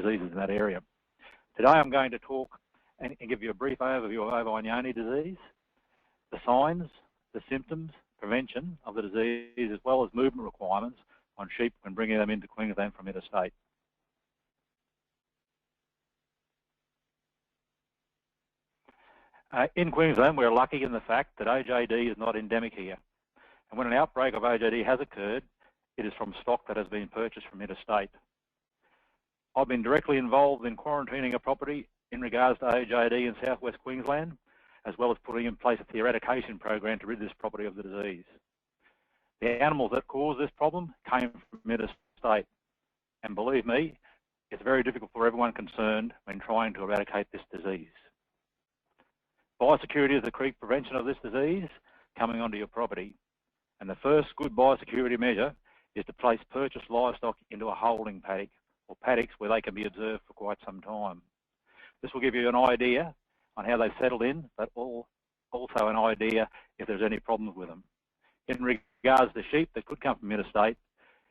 diseases in that area. Today I'm going to talk and give you a brief overview of Ovine Johne disease, the signs, the symptoms, prevention of the disease, as well as movement requirements on sheep when bringing them into Queensland from interstate. In Queensland, we're lucky in the fact that OJD is not endemic here. And when an outbreak of OJD has occurred, it is from stock that has been purchased from interstate. I've been directly involved in quarantining a property in regards to OJD in southwest Queensland, as well as putting in place the eradication program to rid this property of the disease. The animals that caused this problem came from interstate. And believe me, it's very difficult for everyone concerned when trying to eradicate this disease. Biosecurity is the key prevention of this disease coming onto your property. And the first good biosecurity measure is to place purchased livestock into a holding paddock or paddocks where they can be observed for quite some time. This will give you an idea on how they've settled in, but also an idea if there's any problems with them. In regards to sheep that could come from interstate,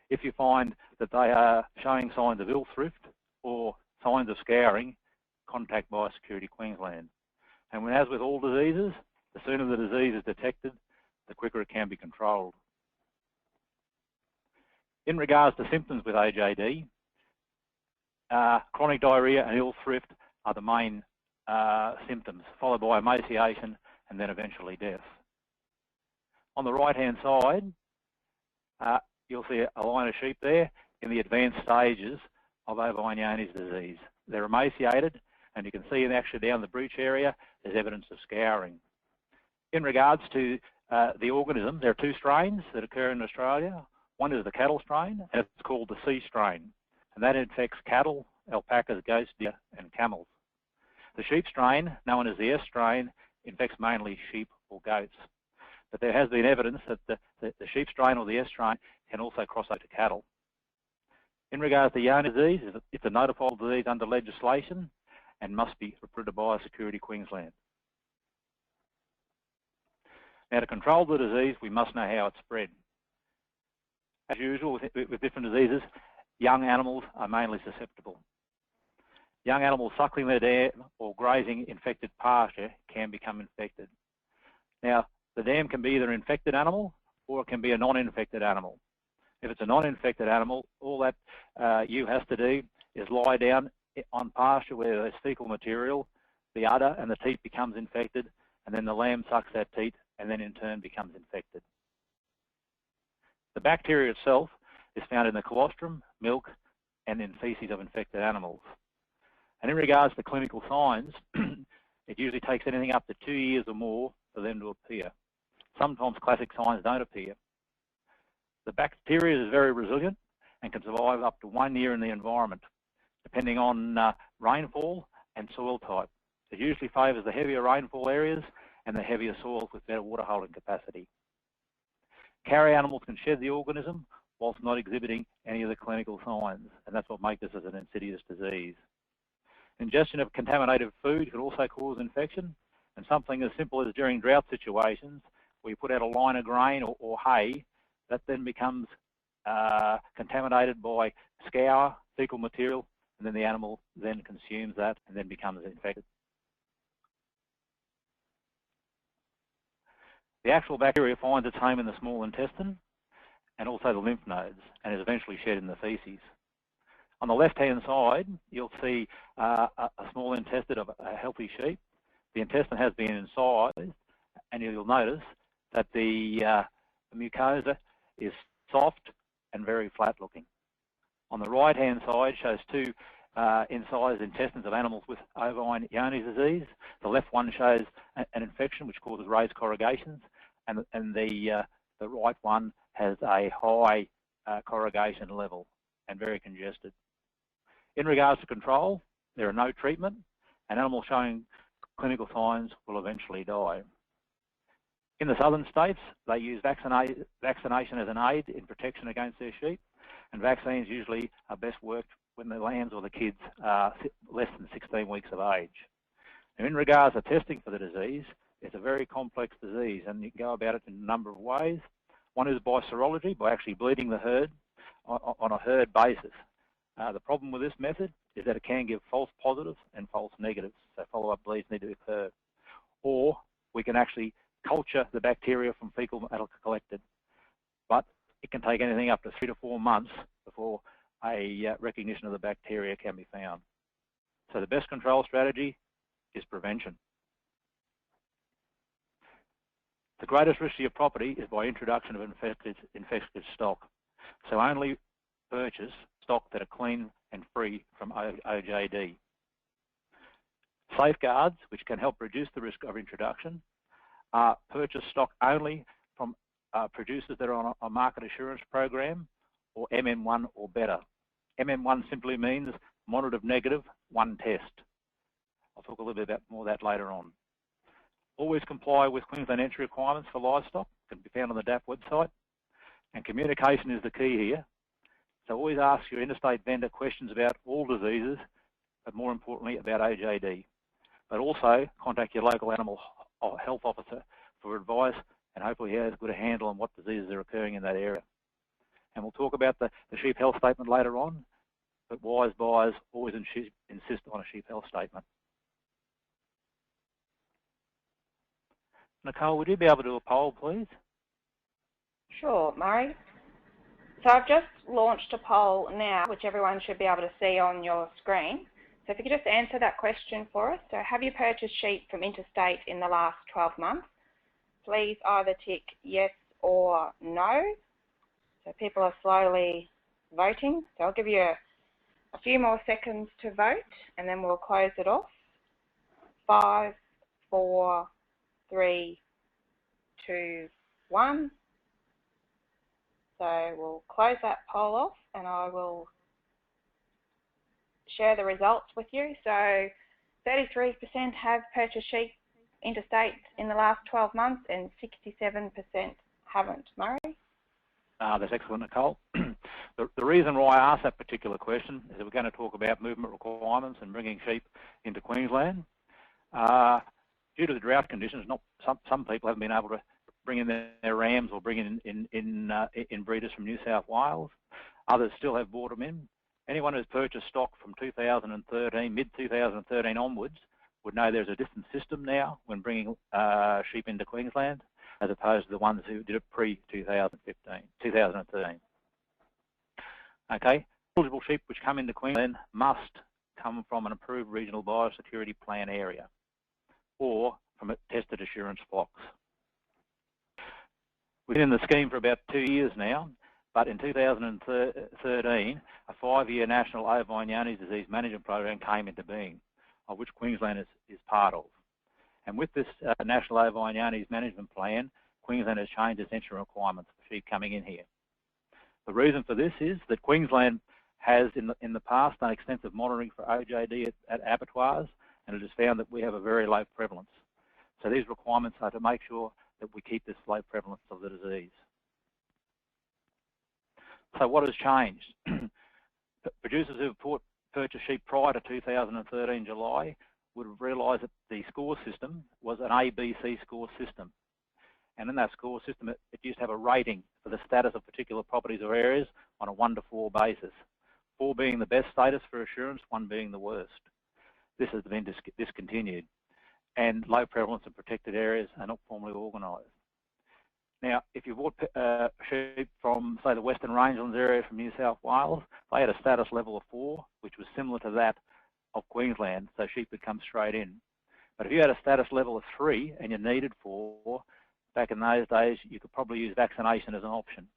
if you find that they are showing signs of ill thrift or signs of scouring, contact Biosecurity Queensland. And as with all diseases, the sooner the disease is detected, the quicker it can be controlled. In regards to symptoms with OJD, chronic diarrhea and ill thrift are the main symptoms, followed by emaciation and then eventually death. On the right-hand side, you'll see a line of sheep there in the advanced stages of Ovine Johne's disease. They're emaciated, and you can see actually down the breech area, there's evidence of scouring. In regards to the organism, there are two strains that occur in Australia. One is the cattle strain, and it's called the C strain, and that infects cattle, alpacas, goats, deer, and camels. The sheep strain, known as the S strain, infects mainly sheep or goats. But there has been evidence that the sheep strain or the S strain can also cross over to cattle. In regards to Johne disease, it's a notifiable disease under legislation and must be reported by Biosecurity Queensland. Now, to control the disease, we must know how it's spread. As usual with different diseases, young animals are mainly susceptible. Young animals suckling their dam or grazing infected pasture can become infected. Now, the dam can be either an infected animal or it can be a non-infected animal. If it's a non-infected animal, all that you has to do is lie down on pasture where there's fecal material, the udder and the teat becomes infected, and then the lamb sucks that teat and then in turn becomes infected. The bacteria itself is found in the colostrum, milk, and in feces of infected animals. And in regards to clinical signs, it usually takes anything up to 2 years or more for them to appear. Sometimes classic signs don't appear. The bacteria is very resilient and can survive up to 1 year in the environment, depending on rainfall and soil type. It usually favours the heavier rainfall areas and the heavier soils with better water holding capacity. Carrier animals can shed the organism whilst not exhibiting any of the clinical signs, and that's what makes this as an insidious disease. Ingestion of contaminated food can also cause infection, and something as simple as during drought situations, where you put out a line of grain or hay, that then becomes contaminated by scour, fecal material, and then the animal then consumes that and then becomes infected. The actual bacteria finds its home in the small intestine and also the lymph nodes and is eventually shed in the feces. On the left-hand side, you'll see a small intestine of a healthy sheep. The intestine has been incised, and you'll notice that the mucosa is soft and very flat-looking. On the right-hand side shows two incised intestines of animals with Ovine Johne disease. The left one shows an infection which causes raised corrugations, and the right one has a high corrugation level and very congested. In regards to control, there are no treatment, and animals showing clinical signs will eventually die. In the southern states, they use vaccination as an aid in protection against their sheep, and vaccines usually are best worked when the lambs or the kids are less than 16 weeks of age. Now, in regards to testing for the disease, it's a very complex disease, and you can go about it in a number of ways. One is by serology, by actually bleeding the herd on a herd basis. The problem with this method is that it can give false positives and false negatives, so follow-up bleeds need to occur. Or we can actually culture the bacteria from fecal matter collected, but it can take anything up to 3 to 4 months before a recognition of the bacteria can be found. So the best control strategy is prevention. The greatest risk to your property is by introduction of infected stock. So only purchase stock that are clean and free from OJD. Safeguards, which can help reduce the risk of introduction, are purchase stock only from producers that are on a market assurance program or MM1 or better. MM1 simply means monitored negative, one test. I'll talk a little bit about more of that later on. Always comply with Queensland entry requirements for livestock, can be found on the DAP website. And communication is the key here. So always ask your interstate vendor questions about all diseases, but more importantly about OJD. But also contact your local animal health officer for advice, and hopefully he has a good handle on what diseases are occurring in that area. And we'll talk about the sheep health statement later on, but wise buyers always insist on a sheep health statement. Nicole, would you be able to do a poll, please? Sure, Murray. So I've just launched a poll now, which everyone should be able to see on your screen. So if you could just answer that question for us. So have you purchased sheep from interstate in the last 12 months? Please either tick yes or no. So people are slowly voting. So I'll give you a few more seconds to vote, and then we'll close it off. 5, 4, 3, 2, 1. So we'll close that poll off, and I will share the results with you. So 33% have purchased sheep interstate in the last 12 months, and 67% haven't. Murray? That's excellent, Nicole. The reason why I asked that particular question is that we're going to talk about movement requirements and bringing sheep into Queensland. Due to the drought conditions, some people haven't been able to bring in their rams or bring in breeders from New South Wales. Others still have brought them in. Anyone who's purchased stock from 2013, mid-2013 onwards, would know there's a different system now when bringing sheep into Queensland, as opposed to the ones who did it pre-2013. Okay, eligible sheep which come into Queensland must come from an approved regional biosecurity plan area or from a tested assurance flocks. We've been in the scheme for about 2 years now, but in 2013, a 5-year national Ovine Johne disease management program came into being, of which Queensland is part of. And with this national Ovine Johne management plan, Queensland has changed its entry requirements for sheep coming in here. The reason for this is that Queensland has in the past done extensive monitoring for OJD at abattoirs, and it has found that we have a very low prevalence. So these requirements are to make sure that we keep this low prevalence of the disease. So what has changed? Producers who have purchased sheep prior to 2013 July would have realised that the score system was an ABC score system. And in that score system, it used to have a rating for the status of particular properties or areas on a 1 to 4 basis. 4 being the best status for assurance, 1 being the worst. This has been discontinued. And low prevalence of protected areas are not formally organised. Now, if you bought sheep from, say, the Western Rangelands area from New South Wales, they had a status level of 4, which was similar to that of Queensland, so sheep would come straight in. But if you had a status level of 3 and you needed 4, back in those days, you could probably use vaccination as an option,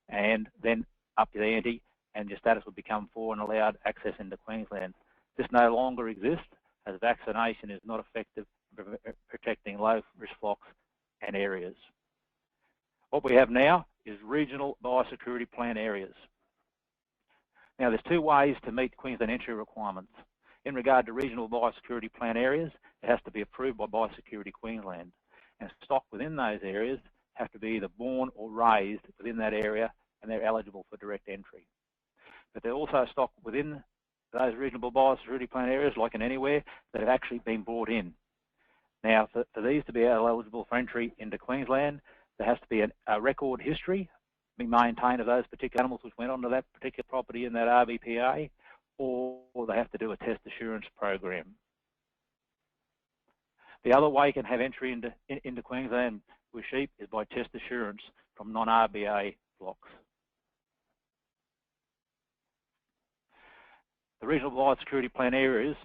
and then up the ante, and your status would become 4 and allowed access into Queensland. This no longer exists, as vaccination is not effective in protecting low-risk flocks and areas. What we have now is regional biosecurity plan areas. Now, there's 2 ways to meet Queensland entry requirements. In regard to regional biosecurity plan areas, it has to be approved by Biosecurity Queensland. And stock within those areas have to be either born or raised within that area, and they're eligible for direct entry. But there's also stock within those regional biosecurity plan areas, like in anywhere, that have actually been brought in. Now, for these to be eligible for entry into Queensland, there has to be a record history being maintained of those particular animals which went onto that particular property in that RBPA, or they have to do a test assurance program. The other way you can have entry into Queensland with sheep is by test assurance from non-RBA blocks. The regional biosecurity plan areas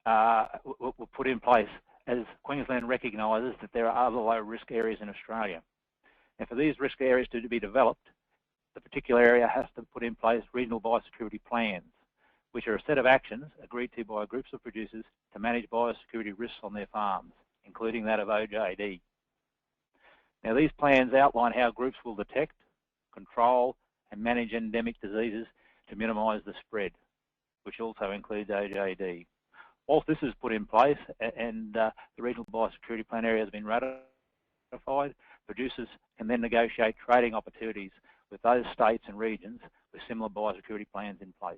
were put in place as Queensland recognises that there are other low risk areas in Australia. And for these risk areas to be developed, the particular area has to put in place regional biosecurity plans, which are a set of actions agreed to by groups of producers to manage biosecurity risks on their farms, including that of OJD. Now, these plans outline how groups will detect, control and manage endemic diseases to minimise the spread, which also includes OJD. Whilst this is put in place and the regional biosecurity plan area has been ratified, producers can then negotiate trading opportunities with those states and regions with similar biosecurity plans in place.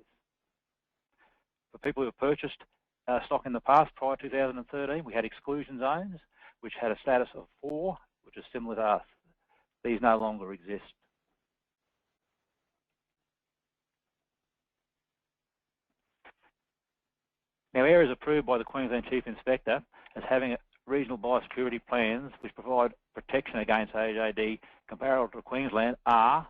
For people who have purchased stock in the past prior to 2013, we had exclusion zones, which had a status of 4, which is similar to us. These no longer exist. Now, areas approved by the Queensland Chief Inspector as having regional biosecurity plans which provide protection against OJD comparable to Queensland are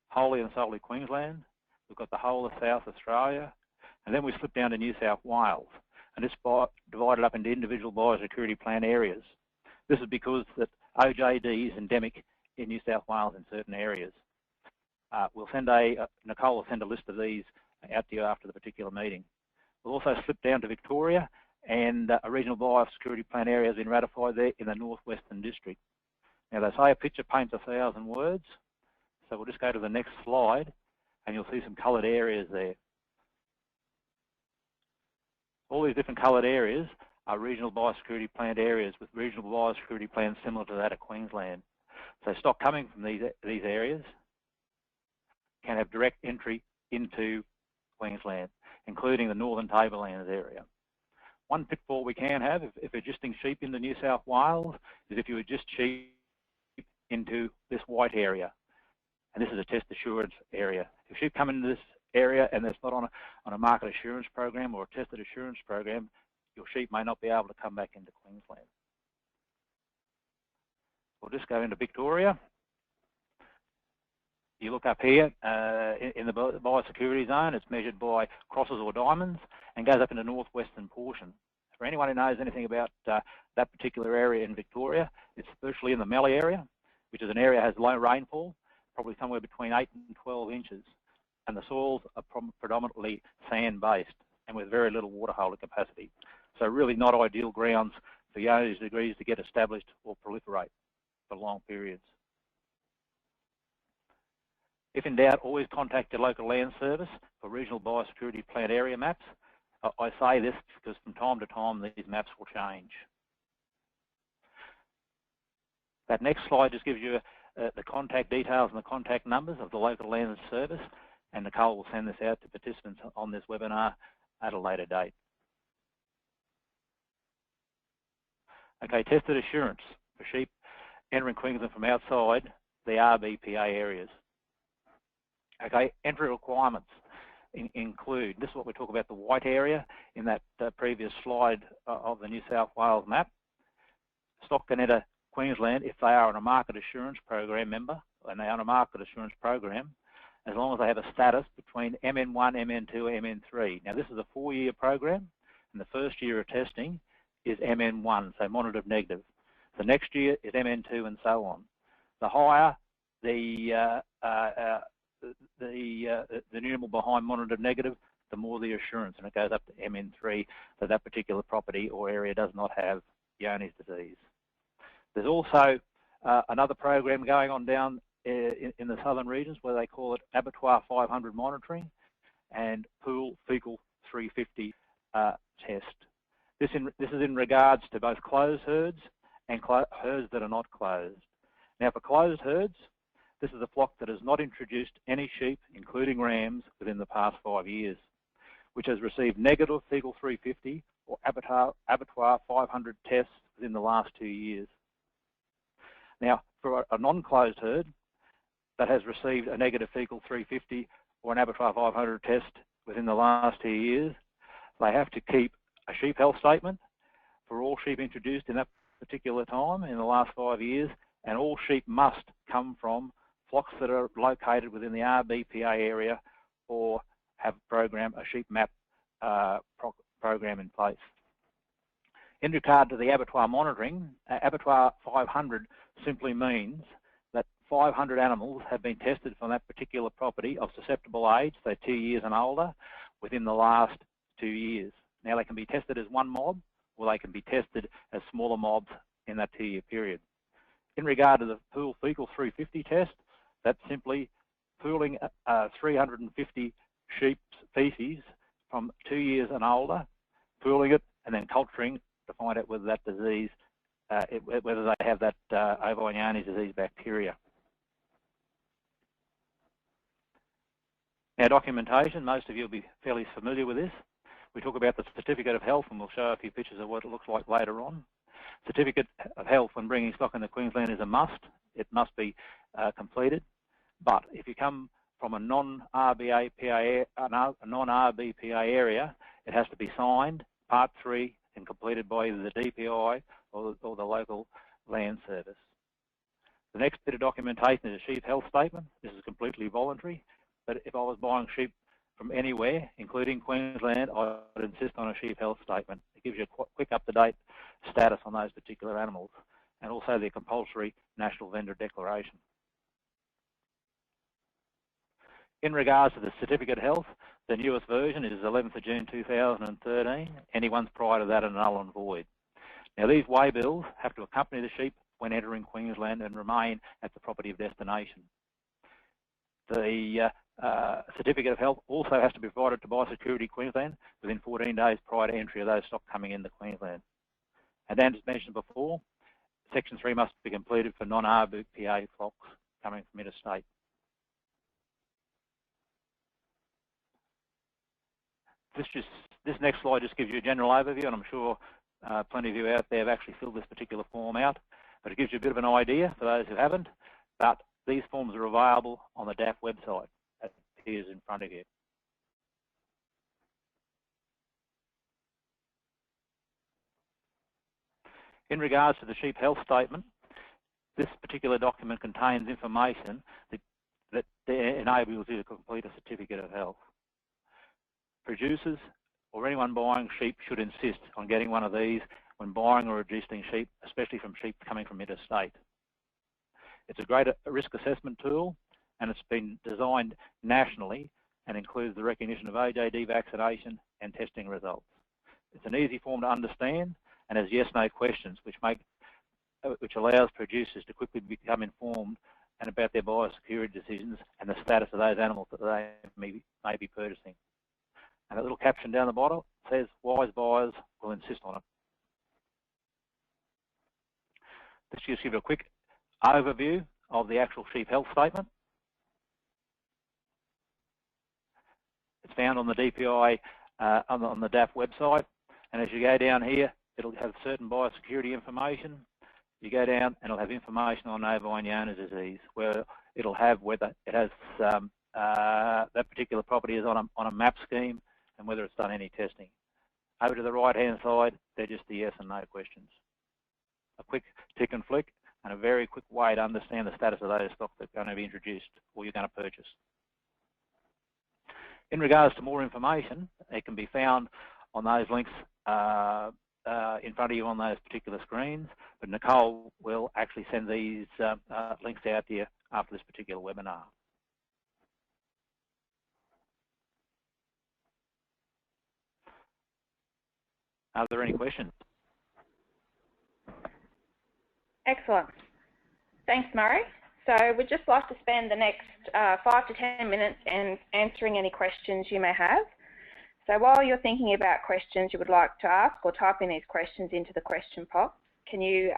wholly and solely Queensland. We've got the whole of South Australia, and then we slip down to New South Wales, and it's divided up into individual biosecurity plan areas. This is because that OJD is endemic in New South Wales in certain areas. Nicole will send a list of these out to you after the particular meeting. We'll also slip down to Victoria, and a regional biosecurity plan area has been ratified there in the Northwestern District. Now, they say a picture paints 1,000 words, so we'll just go to the next slide, and you'll see some coloured areas there. All these different coloured areas are regional biosecurity planned areas with regional biosecurity plans similar to that of Queensland. So stock coming from these areas can have direct entry into Queensland, including the Northern Tablelands area. One pitfall we can have if adjusting sheep into New South Wales is if you adjust sheep into this white area, and this is a test assurance area. If sheep come into this area and it's not on a market assurance program or a tested assurance program, your sheep may not be able to come back into Queensland. We'll just go into Victoria. You look up here in the biosecurity zone, it's measured by crosses or diamonds and goes up in the northwestern portion. For anyone who knows anything about that particular area in Victoria, it's especially in the Mallee area, which is an area that has low rainfall, probably somewhere between 8 and 12 inches. And the soils are predominantly sand-based and with very little water holding capacity. So really not ideal grounds for Johne's degrees to get established or proliferate for long periods. If in doubt, always contact your local land service for regional biosecurity plan area maps. I say this because from time to time these maps will change. That next slide just gives you the contact details and the contact numbers of the local land service, and Nicole will send this out to participants on this webinar at a later date. Okay, tested assurance for sheep entering Queensland from outside the RBPA areas. Okay, entry requirements include, this is what we talk about, the white area in that previous slide of the New South Wales map. Stock can enter Queensland if they are on a market assurance program member, and they are on a market assurance program, as long as they have a status between MN1, MN2, MN3. Now, this is a 4-year program, and the first year of testing is MN1, so monitored negative. The next year is MN2, and so on. The higher the numeral behind monitored negative, the more the assurance, and it goes up to MN3, so that particular property or area does not have Johne's disease. There's also another program going on down in the southern regions where they call it Abattoir 500 monitoring and Pool Fecal 350 test. This is in regards to both closed herds and herds that are not closed. Now, for closed herds, this is a flock that has not introduced any sheep, including rams, within the past 5 years, which has received negative fecal 350 or Abattoir 500 tests within the last 2 years. Now, for a non-closed herd that has received a negative fecal 350 or an Abattoir 500 test within the last 2 years, they have to keep a sheep health statement for all sheep introduced in that particular time in the last 5 years, and all sheep must come from flocks that are located within the RBPA area or have a sheep map program in place. In regard to the abattoir monitoring, abattoir 500 simply means that 500 animals have been tested from that particular property of susceptible age, so 2 years and older, within the last 2 years. Now they can be tested as one mob, or they can be tested as smaller mobs in that 2-year period. In regard to the pool fecal 350 test, that's simply pooling 350 sheep feces from 2 years and older, pooling it and then culturing to find out whether that disease, whether they have that Ovine Johne disease bacteria. Now, documentation, most of you will be fairly familiar with this. We talk about the certificate of health, and we'll show a few pictures of what it looks like later on. Certificate of health when bringing stock into Queensland is a must. It must be completed. But if you come from a non-RBPA area, it has to be signed, Part 3, and completed by either the DPI or the local land service. The next bit of documentation is a sheep health statement. This is completely voluntary, but if I was buying sheep from anywhere, including Queensland, I would insist on a sheep health statement. It gives you a quick up-to-date status on those particular animals, and also the compulsory national vendor declaration. In regards to the certificate of health, the newest version is 11th of June 2013. Any ones prior to that are null and void. Now, these waybills have to accompany the sheep when entering Queensland and remain at the property of destination. The certificate of health also has to be provided to Biosecurity Queensland within 14 days prior to entry of those stock coming into Queensland. And then, as mentioned before, Section 3 must be completed for non-RBPA flocks coming from interstate. This next slide just gives you a general overview, and I'm sure plenty of you out there have actually filled this particular form out, but it gives you a bit of an idea for those who haven't. But these forms are available on the DAF website. That appears in front of you. In regards to the sheep health statement, this particular document contains information that enables you to complete a certificate of health. Producers or anyone buying sheep should insist on getting one of these when buying or registering sheep, especially from sheep coming from interstate. It's a great risk assessment tool, and it's been designed nationally and includes the recognition of AJD vaccination and testing results. It's an easy form to understand and has yes/no questions, which allows producers to quickly become informed and about their biosecurity decisions and the status of those animals that they may be purchasing. And a little caption down the bottom says, "Wise buyers will insist on it." This just gives you a quick overview of the actual sheep health statement. It's found on the DPI, on the DAF website. And as you go down here, it'll have certain biosecurity information. You go down and it'll have information on Ovine Johne disease, where it'll have whether it has that particular property is on a map scheme, and whether it's done any testing. Over to the right-hand side, they're just the yes and no questions. A quick tick and flick, and a very quick way to understand the status of those stocks that are going to be introduced or you're going to purchase. In regards to more information, it can be found on those links in front of you on those particular screens, but Nicole will actually send these links out to you after this particular webinar. Are there any questions? Excellent. Thanks, Murray. So we'd just like to spend the next 5 to 10 minutes answering any questions you may have. So while you're thinking about questions you would like to ask, or typing these questions into the question box, can you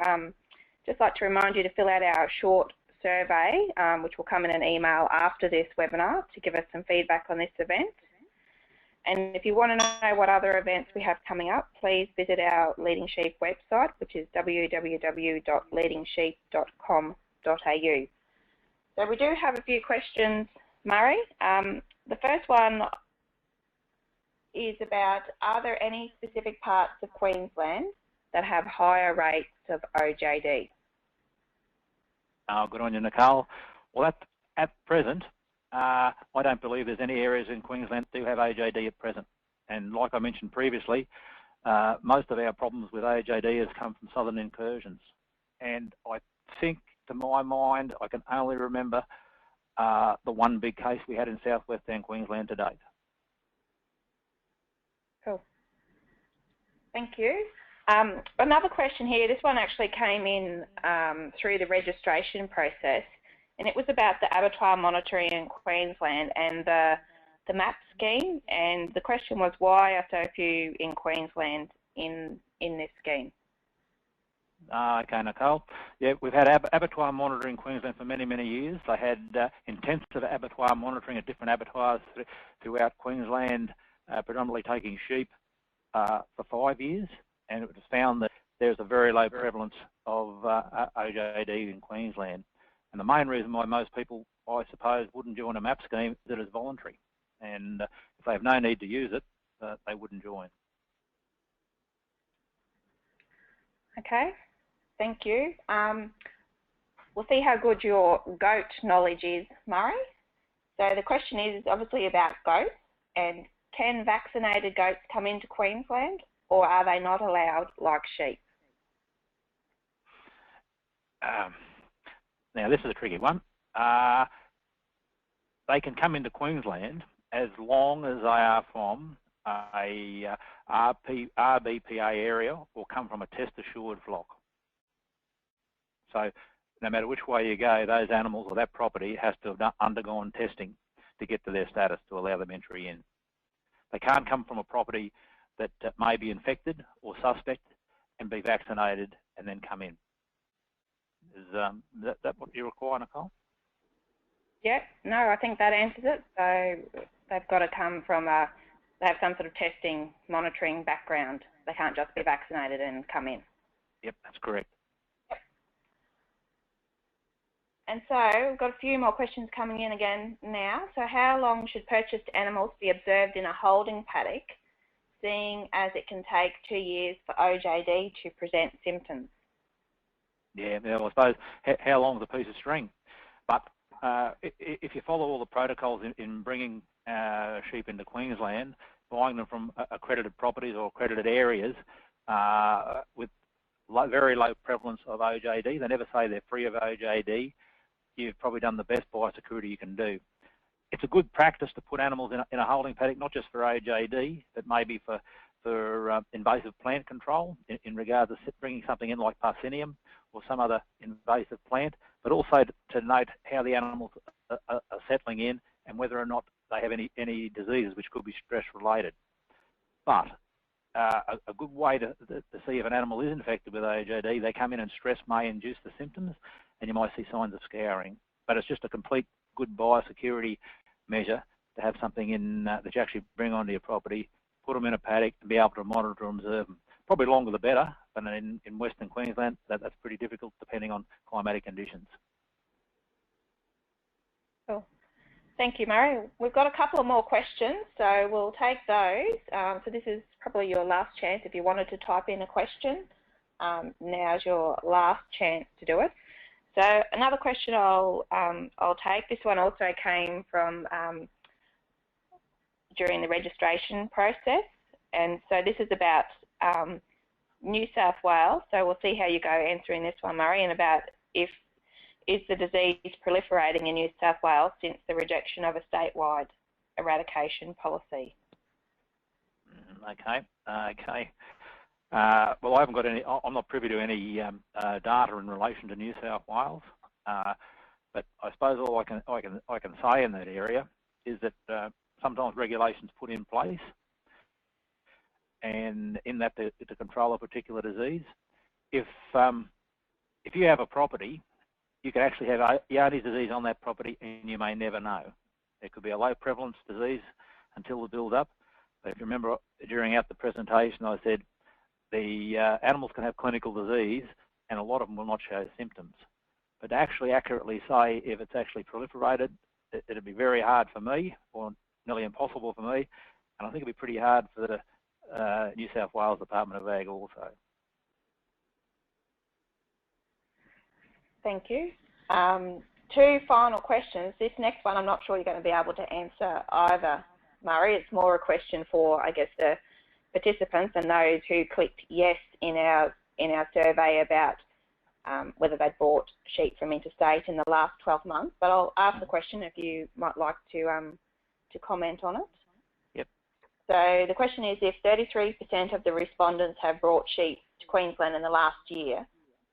just like to remind you to fill out our short survey, which will come in an email after this webinar to give us some feedback on this event. And if you want to know what other events we have coming up, please visit our Leading Sheep website, which is www.leadingsheep.com.au. So we do have a few questions, Murray. The first one is about, are there any specific parts of Queensland that have higher rates of OJD? Oh, good on you, Nicole. Well, at present, I don't believe there's any areas in Queensland that do have OJD at present. And like I mentioned previously, most of our problems with OJD has come from southern incursions. And I think, to my mind, I can only remember the one big case we had in southwestern Queensland to date. Cool. Thank you. Another question here, this one actually came in through the registration process, and it was about the abattoir monitoring in Queensland and the MAP scheme, and the question was, why are so few in Queensland in this scheme? Okay, Nicole. Yeah, we've had abattoir monitoring in Queensland for many, many years. They had intensive abattoir monitoring at different abattoirs throughout Queensland, predominantly taking sheep for 5 years, and it was found that there's a very low prevalence of OJD in Queensland. And the main reason why most people, I suppose, wouldn't join a MAP scheme is that it's voluntary. And if they have no need to use it, they wouldn't join. Okay. Thank you. We'll see how good your goat knowledge is, Murray. So the question is obviously about goats, and can vaccinated goats come into Queensland, or are they not allowed like sheep? Now this is a tricky one. They can come into Queensland as long as they are from a RBPA area or come from a test-assured flock. So no matter which way you go, those animals or that property has to have undergone testing to get to their status to allow them entry in. They can't come from a property that may be infected or suspect and be vaccinated and then come in. Is that what you require, Nicole? Yeah, no, I think that answers it. So they've got to come from they have some sort of testing, monitoring background. They can't just be vaccinated and come in. Yep, that's correct. Yep. And so we've got a few more questions coming in again now. So how long should purchased animals be observed in a holding paddock, seeing as it can take 2 years for OJD to present symptoms? Yeah, well, I suppose how long is a piece of string? But if you follow all the protocols in bringing sheep into Queensland, buying them from accredited properties or accredited areas with very low prevalence of OJD, they never say they're free of OJD, you've probably done the best biosecurity you can do. It's a good practice to put animals in a holding paddock, not just for OJD, but maybe for invasive plant control in regards to bringing something in like Parcinium or some other invasive plant, but also to note how the animals are settling in and whether or not they have any diseases which could be stress related. But a good way to see if an animal is infected with OJD, they come in and stress may induce the symptoms and you might see signs of scouring. But it's just a complete good biosecurity measure to have something in that you actually bring onto your property, put them in a paddock and be able to monitor and observe them. Probably longer the better, but in Western Queensland, that's pretty difficult depending on climatic conditions. Cool. Thank you, Murray. We've got a couple of more questions, so we'll take those. So this is probably your last chance if you wanted to type in a question. Now's your last chance to do it. So another question I'll take. This one also came from during the registration process, and so this is about New South Wales. So we'll see how you go answering this one, Murray, and about is the disease proliferating in New South Wales since the rejection of a statewide eradication policy? Okay. Well, I haven't got any. I'm not privy to any data in relation to New South Wales, but I suppose all I can say in that area is that sometimes regulations put in place, and in that to control a particular disease. If you have a property, you can actually have Johne's disease on that property, and you may never know. There could be a low prevalence disease until the build up. But if you remember during the presentation, I said the animals can have clinical disease, and a lot of them will not show symptoms. But to actually accurately say if it's actually proliferated, it'd be very hard for me, or nearly impossible for me, and I think it'll be pretty hard for the New South Wales Department of Ag also. Thank you. Two final questions. This next one I'm not sure you're going to be able to answer either, Murray. It's more a question for, I guess, the participants and those who clicked yes in our survey about whether they'd bought sheep from interstate in the last 12 months. But I'll ask the question if you might like to comment on it. Yep. So the question is, if 33% of the respondents have brought sheep to Queensland in the last year,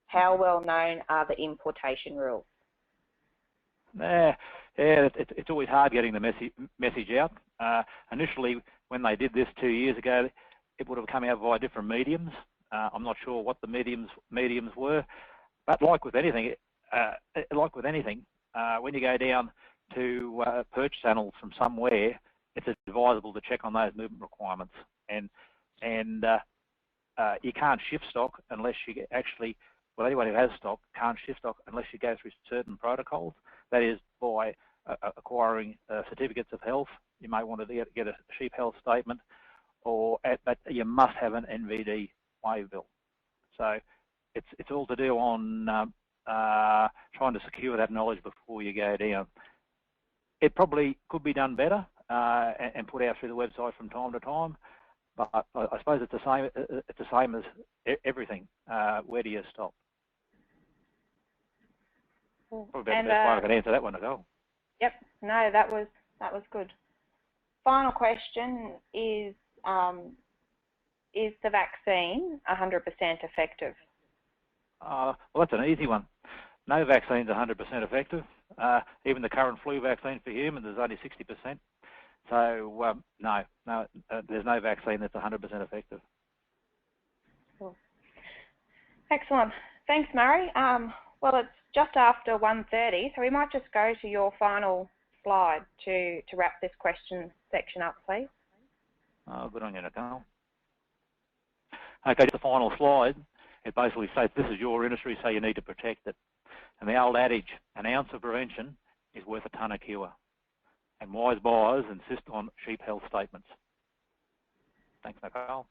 how well known are the importation rules? It's always hard getting the message out. Initially, when they did this 2 years ago, it would have come out via different mediums. I'm not sure what the mediums were, but like with anything, when you go down to purchase animals from somewhere, it's advisable to check on those movement requirements. And you can't shift stock unless you actually, well, anyone who has stock can't shift stock unless you go through certain protocols. That is by acquiring certificates of health. You may want to get a sheep health statement, but you must have an NVD waiver bill. So it's all to do on trying to secure that knowledge before you go down. It probably could be done better and put out through the website from time to time, but I suppose it's the same. It's the same as everything. Where do you stop? Probably the best way I can answer that one as well. Yep. No, that was good. Final question is the vaccine 100% effective? Well, that's an easy one. No vaccine's 100% effective. Even the current flu vaccine for humans is only 60%. So no, there's no vaccine that's 100% effective. Cool. Excellent. Thanks, Murray. Well, it's just after 1:30, so we might just go to your final slide to wrap this question section up, please. Oh, good on you, Nicole. Okay, the final slide. It basically states this is your industry, so you need to protect it. And the old adage, an ounce of prevention is worth a ton of cure. And wise buyers insist on sheep health statements. Thanks, Nicole.